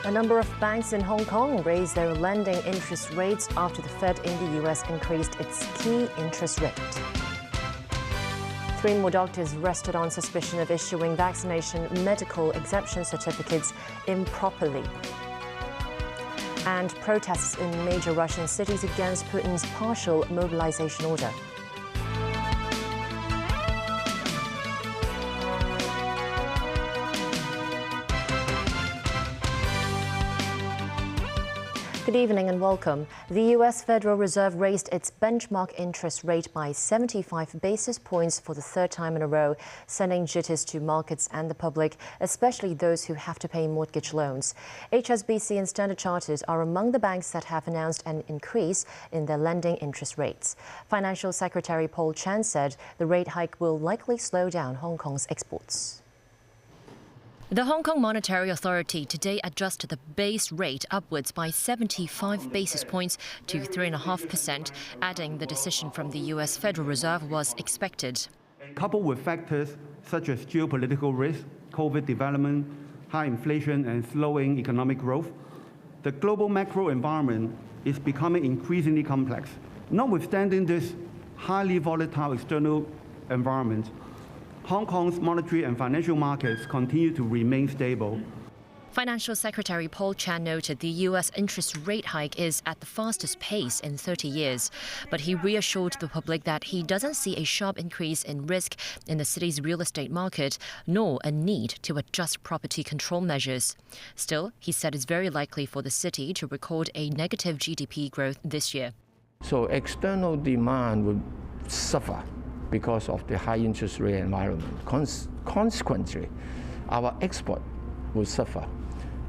A number of banks in Hong Kong raised their lending interest rates after the Fed in the U.S. increased its key interest rate. 3 more doctors arrested on suspicion of issuing vaccination medical exemption certificates improperly. And protests in major Russian cities against Putin's partial mobilization order. Good evening and welcome. The U.S. Federal Reserve raised its benchmark interest rate by 75 basis points for the 3rd time in a row, sending jitters to markets and the public, especially those who have to pay mortgage loans. HSBC and Standard Chartered are among the banks that have announced an increase in their lending interest rates. Financial Secretary Paul Chan said the rate hike will likely slow down Hong Kong's exports. The Hong Kong Monetary Authority today adjusted the base rate upwards by 75 basis points to 3.5%, adding the decision from the U.S. Federal Reserve was expected. Coupled with factors such as geopolitical risk, COVID development, high inflation and slowing economic growth, the global macro environment is becoming increasingly complex. Notwithstanding this highly volatile external environment, Hong Kong's monetary and financial markets continue to remain stable. Financial Secretary Paul Chan noted the U.S. interest rate hike is at the fastest pace in 30 years. But he reassured the public that he doesn't see a sharp increase in risk in the city's real estate market, nor a need to adjust property control measures. Still, he said it's very likely for the city to record a negative GDP growth this year. So external demand would suffer because of the high interest rate environment. Consequently, our export will suffer.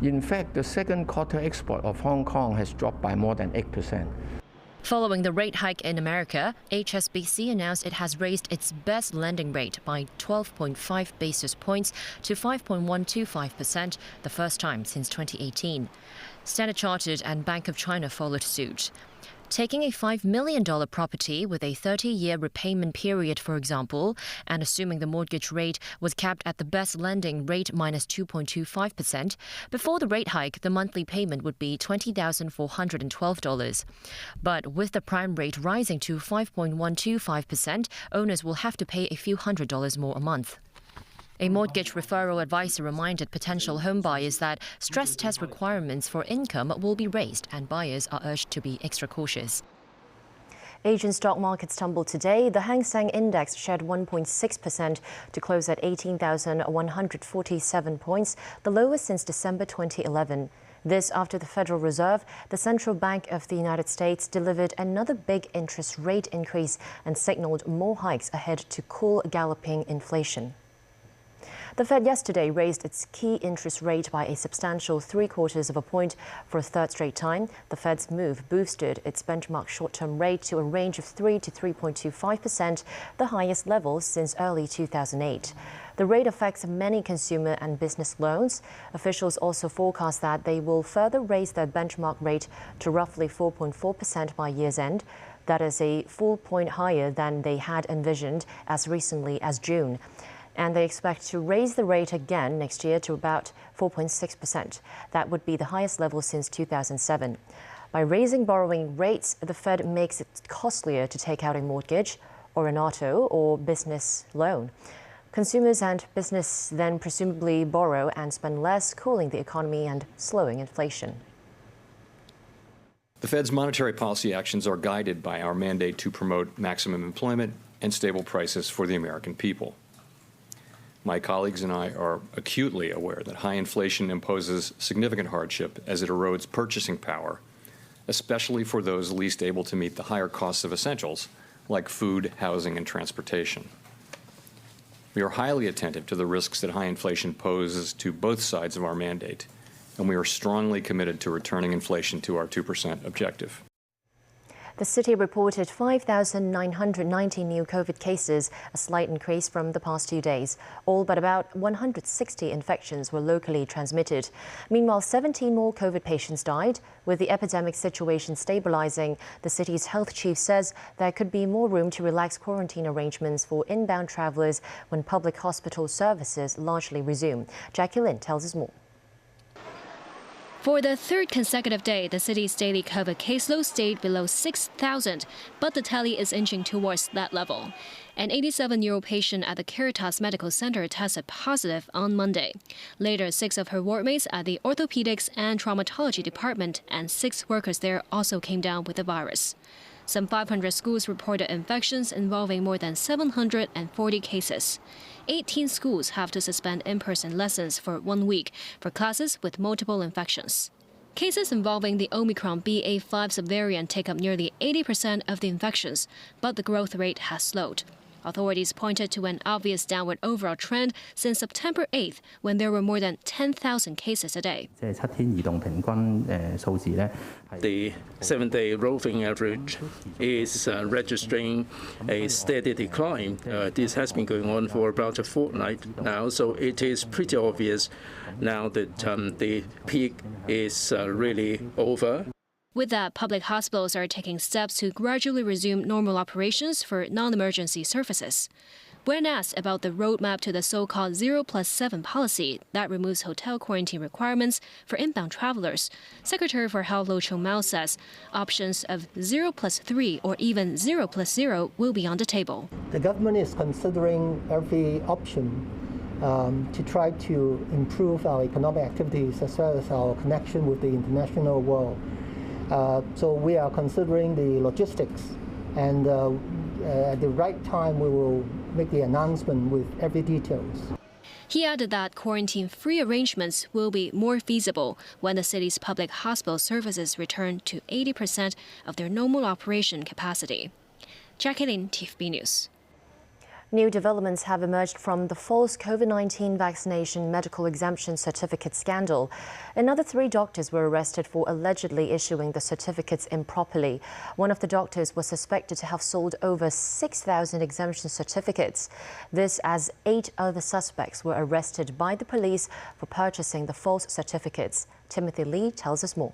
In fact, the 2nd quarter export of Hong Kong has dropped by more than 8%. Following the rate hike in America, HSBC announced it has raised its best lending rate by 12.5 basis points to 5.125%, the first time since 2018. Standard Chartered and Bank of China followed suit. Taking a $5 million property with a 30-year repayment period, for example, and assuming the mortgage rate was capped at the best lending rate minus 2.25%, before the rate hike, the monthly payment would be $20,412. But with the prime rate rising to 5.125%, owners will have to pay a few $100s more a month. A mortgage referral advisor reminded potential home buyers that stress test requirements for income will be raised and buyers are urged to be extra cautious. Asian stock markets tumbled today. The Hang Seng Index shed 1.6% to close at 18,147 points, the lowest since December 2011. This after the Federal Reserve, the Central Bank of the United States, delivered another big interest rate increase and signaled more hikes ahead to cool galloping inflation. The Fed yesterday raised its key interest rate by a substantial 0.75 point for a 3rd straight time. The Fed's move boosted its benchmark short-term rate to a range of 3 to 3.25%, the highest level since early 2008. The rate affects many consumer and business loans. Officials also forecast that they will further raise their benchmark rate to roughly 4.4% by year's end. That is a full point higher than they had envisioned as recently as June. And they expect to raise the rate again next year to about 4.6%. That would be the highest level since 2007. By raising borrowing rates, the Fed makes it costlier to take out a mortgage or an auto or business loan. Consumers and business then presumably borrow and spend less, cooling the economy and slowing inflation. The Fed's monetary policy actions are guided by our mandate to promote maximum employment and stable prices for the American people. My colleagues and I are acutely aware that high inflation imposes significant hardship as it erodes purchasing power, especially for those least able to meet the higher costs of essentials like food, housing, and transportation. We are highly attentive to the risks that high inflation poses to both sides of our mandate, and we are strongly committed to returning inflation to our 2% objective. The city reported 5,990 new COVID cases, a slight increase from the past 2 days. All but about 160 infections were locally transmitted. Meanwhile, 17 more COVID patients died. With the epidemic situation stabilizing, the city's health chief says there could be more room to relax quarantine arrangements for inbound travelers when public hospital services largely resume. Jackie Lin tells us more. For the third consecutive day, the city's daily COVID caseload stayed below 6,000, but the tally is inching towards that level. An 87-year-old patient at the Caritas Medical Center tested positive on Monday. Later, 6 of her wardmates at the orthopedics and traumatology department and 6 workers there also came down with the virus. Some 500 schools reported infections involving more than 740 cases. 18 schools have to suspend in-person lessons for 1 week for classes with multiple infections. Cases involving the Omicron BA.5 subvariant take up nearly 80% of the infections, but the growth rate has slowed. Authorities pointed to an obvious downward overall trend since September 8th, when there were more than 10,000 cases a day. The 7-day roving average is registering a steady decline. This has been going on for about a fortnight now, so it is pretty obvious now that the peak is really over. With that, public hospitals are taking steps to gradually resume normal operations for non-emergency services. When asked about the roadmap to the so-called 0+7 policy that removes hotel quarantine requirements for inbound travelers, Secretary for Health Lo Chung-Mao says options of 0+3 or even 0+0 will be on the table. The government is considering every option to try to improve our economic activities as well as our connection with the international world. So we are considering the logistics, and at the right time we will make the announcement with every details. He added that quarantine-free arrangements will be more feasible when the city's public hospital services return to 80% of their normal operation capacity. Jackie Lin, TVB News. New developments have emerged from the false COVID-19 vaccination medical exemption certificate scandal. Another 3 doctors were arrested for allegedly issuing the certificates improperly. One of the doctors was suspected to have sold over 6,000 exemption certificates. This as 8 other suspects were arrested by the police for purchasing the false certificates. Timothy Lee tells us more.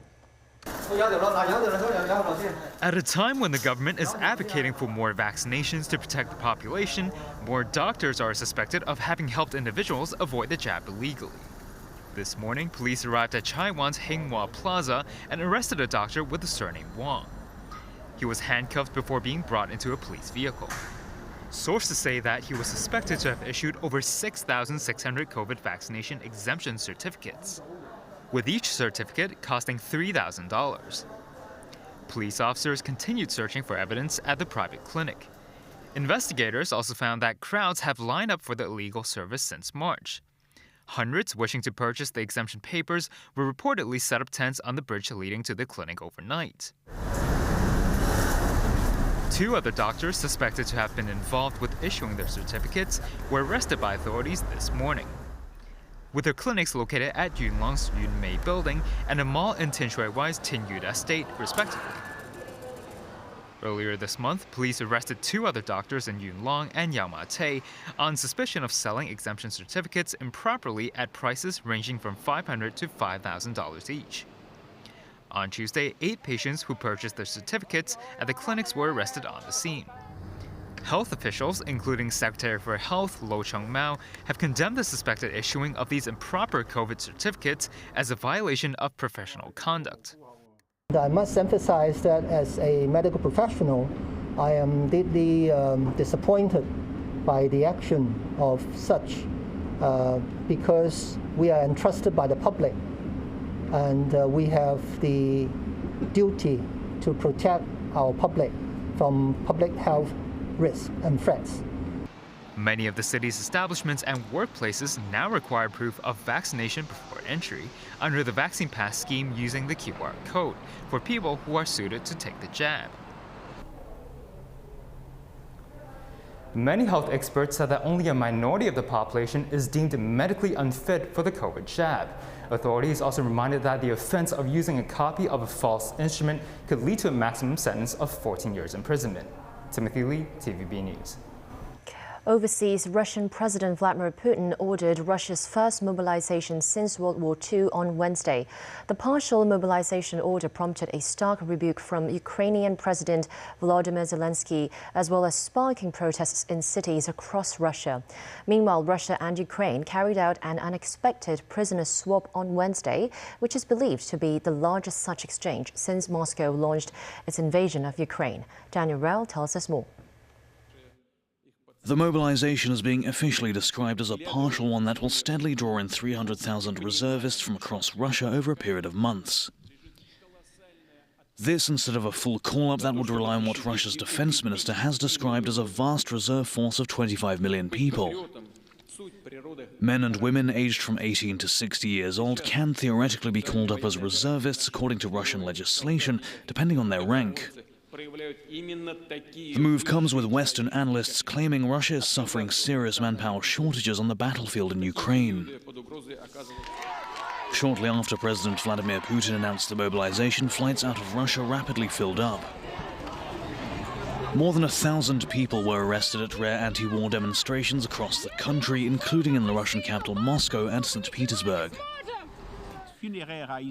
At a time when the government is advocating for more vaccinations to protect the population, more doctors are suspected of having helped individuals avoid the jab illegally. This morning, police arrived at Chaiwan's Hinghua Plaza and arrested a doctor with the surname Wang. He was handcuffed before being brought into a police vehicle. Sources say that he was suspected to have issued over 6,600 COVID vaccination exemption certificates, with each certificate costing $3,000. Police officers continued searching for evidence at the private clinic. Investigators also found that crowds have lined up for the illegal service since March. Hundreds wishing to purchase the exemption papers were reportedly set up tents on the bridge leading to the clinic overnight. 2 other doctors suspected to have been involved with issuing their certificates were arrested by authorities this morning, with their clinics located at Yunlong's Yunmei building and a mall in Tinshuiwai's Tinyuda estate, respectively. Earlier this month, police arrested 2 other doctors in Yunlong and Yaomate on suspicion of selling exemption certificates improperly at prices ranging from $500 to $5,000 each. On Tuesday, 8 patients who purchased their certificates at the clinics were arrested on the scene. Health officials, including Secretary for Health Lo Chung-Mao, have condemned the suspected issuing of these improper COVID certificates as a violation of professional conduct. I must emphasize that as a medical professional, I am deeply disappointed by the action of such because we are entrusted by the public, and we have the duty to protect our public from public health risks and threats. Many of the city's establishments and workplaces now require proof of vaccination before entry under the Vaccine Pass scheme using the QR code for people who are suited to take the jab. Many health experts said that only a minority of the population is deemed medically unfit for the COVID jab. Authorities also reminded that the offense of using a copy of a false instrument could lead to a maximum sentence of 14 years imprisonment. Timothy Lee, TVB News. Overseas, Russian President Vladimir Putin ordered Russia's first mobilization since World War II on Wednesday. The partial mobilization order prompted a stark rebuke from Ukrainian President Volodymyr Zelensky, as well as sparking protests in cities across Russia. Meanwhile, Russia and Ukraine carried out an unexpected prisoner swap on Wednesday, which is believed to be the largest such exchange since Moscow launched its invasion of Ukraine. Daniel Rell tells us more. The mobilization is being officially described as a partial one that will steadily draw in 300,000 reservists from across Russia over a period of months. This instead of a full call-up that would rely on what Russia's defense minister has described as a vast reserve force of 25 million people. Men and women aged from 18 to 60 years old can theoretically be called up as reservists according to Russian legislation, depending on their rank. The move comes with Western analysts claiming Russia is suffering serious manpower shortages on the battlefield in Ukraine. Shortly after President Vladimir Putin announced the mobilization, flights out of Russia rapidly filled up. More than 1,000 people were arrested at rare anti-war demonstrations across the country, including in the Russian capital Moscow and St. Petersburg.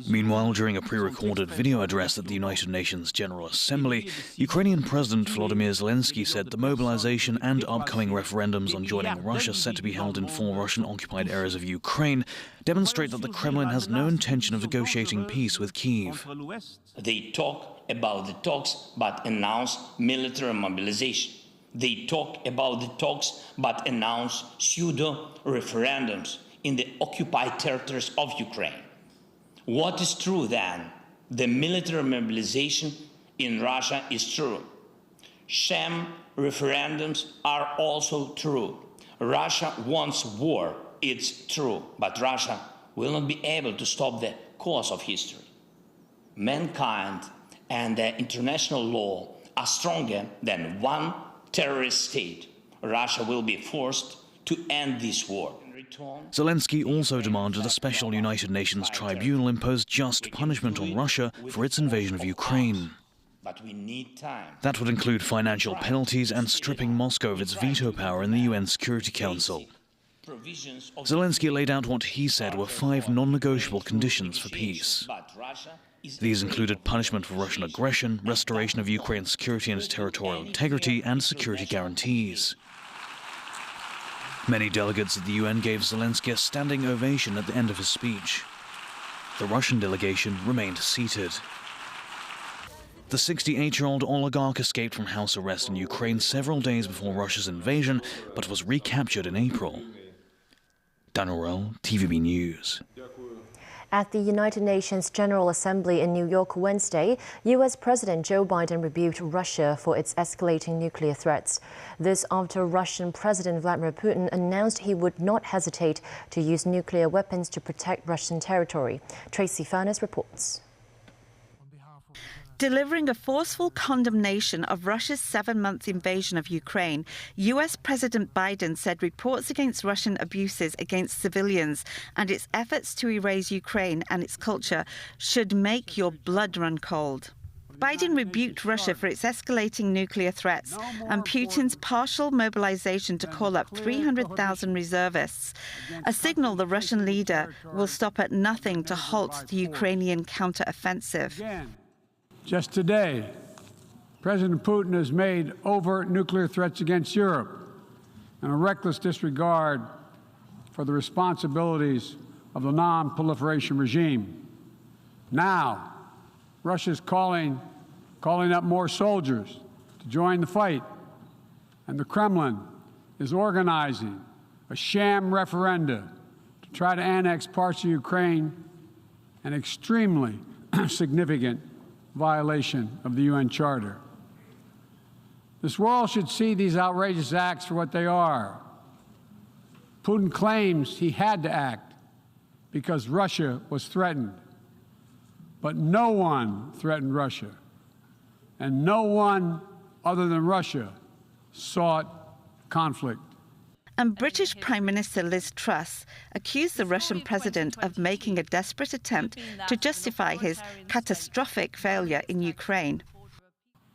Meanwhile, during a pre-recorded video address at the United Nations General Assembly, Ukrainian President Volodymyr Zelensky said the mobilization and upcoming referendums on joining Russia set to be held in 4 Russian-occupied areas of Ukraine demonstrate that the Kremlin has no intention of negotiating peace with Kyiv. They talk about the talks but announce military mobilization. They talk about the talks but announce pseudo-referendums in the occupied territories of Ukraine. What is true then? The military mobilization in Russia is true. Sham referendums are also true. Russia wants war, it's true, but Russia will not be able to stop the course of history. Mankind and the international law are stronger than one terrorist state. Russia will be forced to end this war. Zelensky also demanded a special United Nations tribunal impose just punishment on Russia for its invasion of Ukraine. But we need time. That would include financial penalties and stripping Moscow of its veto power in the UN Security Council. Zelensky laid out what he said were 5 non-negotiable conditions for peace. These included punishment for Russian aggression, restoration of Ukraine's security and territorial integrity, and security guarantees. Many delegates at the UN gave Zelensky a standing ovation at the end of his speech. The Russian delegation remained seated. The 68-year-old oligarch escaped from house arrest in Ukraine several days before Russia's invasion, but was recaptured in April. Daniel Rell, TVB News. At the United Nations General Assembly in New York Wednesday, U.S. President Joe Biden rebuked Russia for its escalating nuclear threats. This after Russian President Vladimir Putin announced he would not hesitate to use nuclear weapons to protect Russian territory. Tracy Furness reports. Delivering a forceful condemnation of Russia's 7-month invasion of Ukraine, U.S. President Biden said reports against Russian abuses against civilians and its efforts to erase Ukraine and its culture should make your blood run cold. Biden rebuked Russia for its escalating nuclear threats and Putin's partial mobilization to call up 300,000 reservists, a signal the Russian leader will stop at nothing to halt the Ukrainian counter-offensive. Just today, President Putin has made overt nuclear threats against Europe and a reckless disregard for the responsibilities of the non-proliferation regime. Now, Russia's calling up more soldiers to join the fight, and the Kremlin is organizing a sham referenda to try to annex parts of Ukraine, an extremely significant violation of the UN Charter. This world should see these outrageous acts for what they are. Putin claims he had to act because Russia was threatened. But no one threatened Russia, and no one other than Russia sought conflict. And British Prime Minister Liz Truss accused the Russian president of making a desperate attempt to justify his catastrophic failure in Ukraine.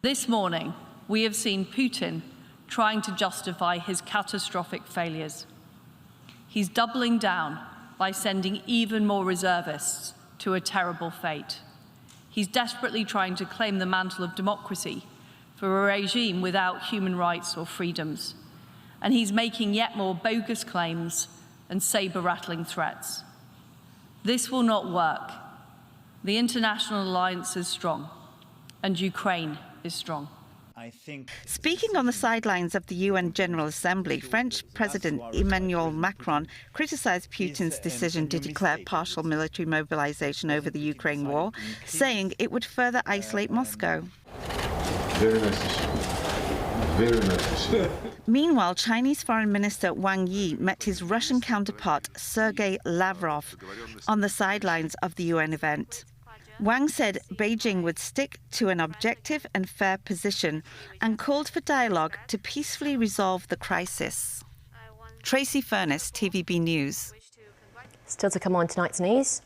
This morning, we have seen Putin trying to justify his catastrophic failures. He's doubling down by sending even more reservists to a terrible fate. He's desperately trying to claim the mantle of democracy for a regime without human rights or freedoms. And he's making yet more bogus claims and saber-rattling threats. This will not work. The international alliance is strong, and Ukraine is strong. Speaking on the sidelines of the UN General Assembly, French President Emmanuel Macron criticized Putin's decision to declare partial military mobilization over the Ukraine war, saying it would further isolate Moscow. Very necessary. Very necessary. Meanwhile, Chinese Foreign Minister Wang Yi met his Russian counterpart Sergei Lavrov on the sidelines of the UN event. Wang said Beijing would stick to an objective and fair position and called for dialogue to peacefully resolve the crisis. Tracy Furness, TVB News. Still to come on tonight's news.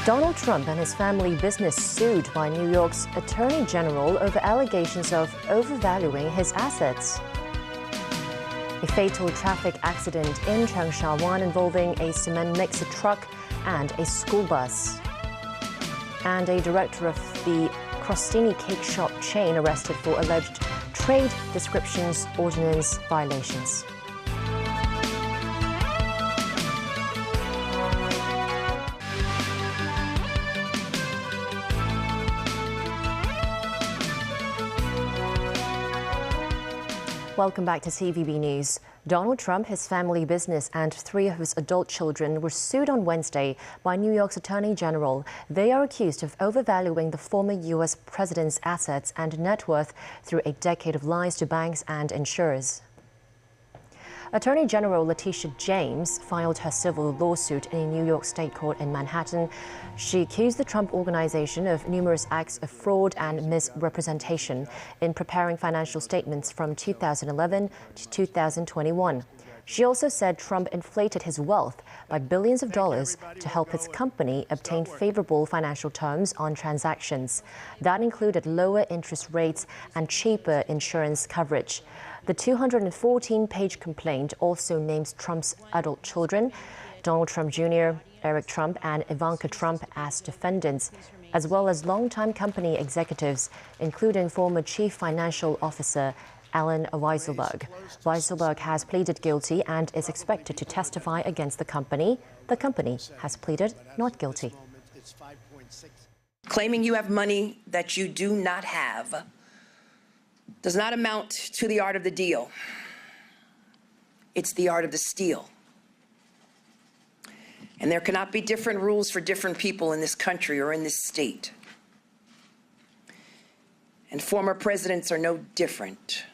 Donald Trump and his family business sued by New York's Attorney General over allegations of overvaluing his assets. A fatal traffic accident in Changsha involving a cement mixer truck and a school bus. And a director of the Crostini cake shop chain arrested for alleged trade descriptions ordinance violations. Welcome back to TVB News. Donald Trump, his family business, and 3 of his adult children were sued on Wednesday by New York's Attorney General. They are accused of overvaluing the former U.S. president's assets and net worth through a decade of lies to banks and insurers. Attorney General Letitia James filed her civil lawsuit in a New York State court in Manhattan. She accused the Trump Organization of numerous acts of fraud and misrepresentation in preparing financial statements from 2011 to 2021. She also said Trump inflated his wealth by billions of dollars to help his company obtain favorable financial terms on transactions. That included lower interest rates and cheaper insurance coverage. The 214-page complaint also names Trump's adult children, Donald Trump Jr., Eric Trump, and Ivanka Trump as defendants, as well as longtime company executives, including former Chief Financial Officer Alan Weisselberg. Weisselberg has pleaded guilty and is expected to testify against the company. The company has pleaded not guilty. Claiming you have money that you do not have does not amount to the art of the deal. It's the art of the steal. And there cannot be different rules for different people in this country or in this state. And former presidents are no different.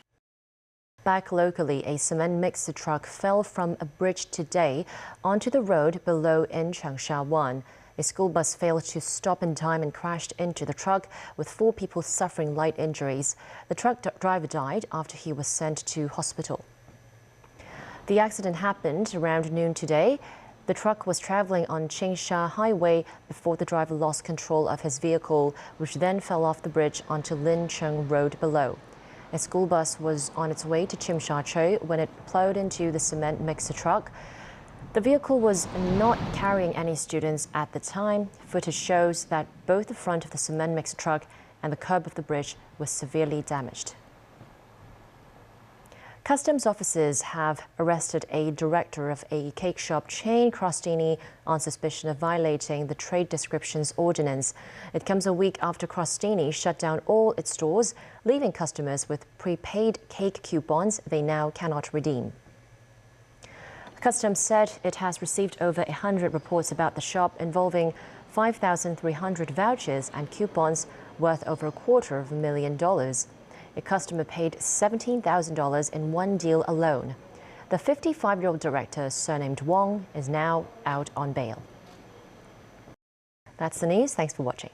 Back locally, a cement mixer truck fell from a bridge today onto the road below in Changsha. A school bus failed to stop in time and crashed into the truck, with 4 people suffering light injuries. The truck driver died after he was sent to hospital. The accident happened around noon today. The truck was traveling on Changsha Highway before the driver lost control of his vehicle, which then fell off the bridge onto Lin Cheng Road below. A school bus was on its way to Chimsha when it plowed into the cement mixer truck. The vehicle was not carrying any students at the time. Footage shows that both the front of the cement mixer truck and the curb of the bridge was severely damaged. Customs officers have arrested a director of a cake shop chain, Crostini, on suspicion of violating the Trade Descriptions Ordinance. It comes a week after Crostini shut down all its stores, leaving customers with prepaid cake coupons they now cannot redeem. Customs said it has received over 100 reports about the shop involving 5,300 vouchers and coupons worth over $250,000. A customer paid $17,000 in one deal alone. The 55-year-old director, surnamed Wong, is now out on bail. That's the news. Thanks for watching.